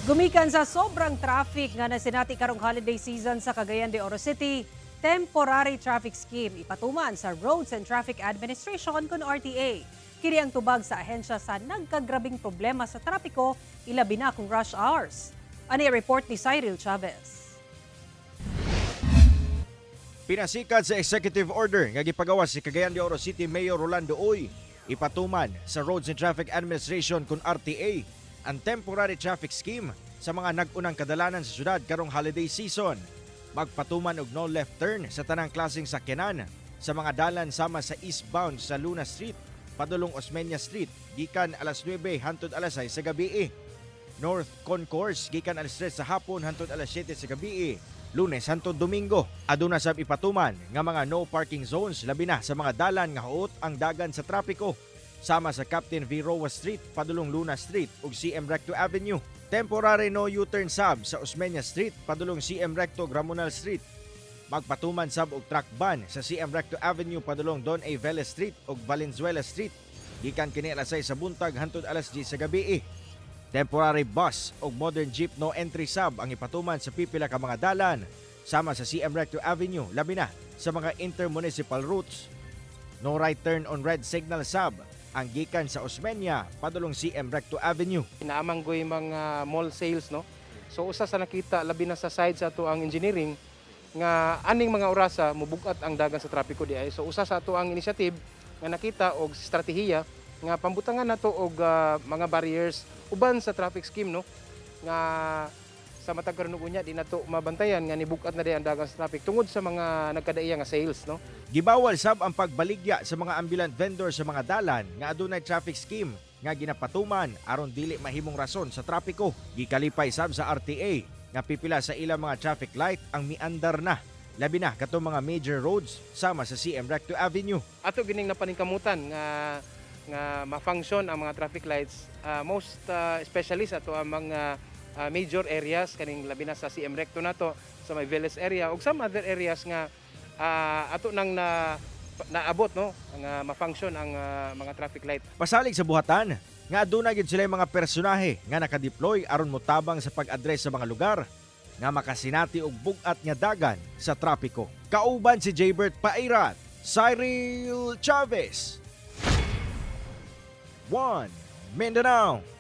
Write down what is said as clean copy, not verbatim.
Gumikan sa sobrang traffic nga nasinati karong holiday season sa Cagayan de Oro City, temporary traffic scheme ipatuman sa Roads and Traffic Administration kun RTA. Kini ang tubag sa ahensya sa nagkagrabing problema sa trapiko, ilabi na kung rush hours. Ani report ni Cyril Chavez. Pinasikat sa executive order nga gipagawa si Cagayan de Oro City Mayor Rolando Uy, ipatuman sa Roads and Traffic Administration kun RTA ang temporary traffic scheme sa mga nag-unang kadalanan sa syudad karong holiday season. Magpatuman og no left turn sa tanang klaseng sakyanan sa mga dalan sama sa eastbound sa Luna Street, padulong Osmeña Street, gikan alas 9 hangtod alas 6 sa gabi. North Concourse gikan alas 3 sa hapon hangtod alas 7 sa gabi. Lunes hangtod Domingo, aduna sab ipatuman nga mga no parking zones labi na sa mga dalan nga huot ang dagan sa trapiko sama sa Captain V. Roa Street, padulong Luna Street ug CM Recto Avenue. Temporary no U-turn sab sa Osmeña Street, padulong CM Recto Gramonal Street. Magpatuman sab og truck ban sa CM Recto Avenue, padulong Don A. Velez Street ug Valenzuela Street. Gikan kini alas 6 sa buntag hangtod alas 10 sa gabi. Temporary bus o modern jeep no entry sab ang ipatuman sa pipila ka mga dalan sama sa CM Recto Avenue, labi na sa mga intermunicipal routes. No right turn on red signal sab ang gikan sa Osmeña, padulong CM Recto Avenue. Inaamanggoy mga mall sales, no? So usa sa nakita labi na sa side sa ato ang engineering nga aning mga orasa mubugat ang dagan sa trapiko di ay. So usa sa ato ang initiative nga nakita og estratehiya nga pambutangan nato og mga barriers uban sa traffic scheme, no? Nga sa matag karon unya di nato mabantayan nga nibugat na di ang dagan sa traffic tungod sa mga nagkadaiya nga sales, no? Gibawal sab ang pagbaligya sa mga ambulant vendor sa mga dalan nga adunay traffic scheme nga ginapatuman aron dili mahimong rason sa trapiko. Gikalipay sab sa RTA nga pipila sa ilang mga traffic light ang miandar na, labi na katong mga major roads sama sa CM Recto Avenue. Ato gining napaningkamutan nga ma-function ang mga traffic lights, most especially sa ato ang mga major areas kaning labi na sa CM Recto nato, sa may Velez area ug some other areas nga ato nang naabot, no, nga ma-function ang mga traffic light. Pasalig sa buhatan nga aduna gyud sila mga personahe nga nakadeploy aron motabang sa pag-address sa mga lugar nga makasinati og bugat nga dagan sa trapiko. Kauban si Jaybert Pairat, Cyril Chavez, 1 Mindanao.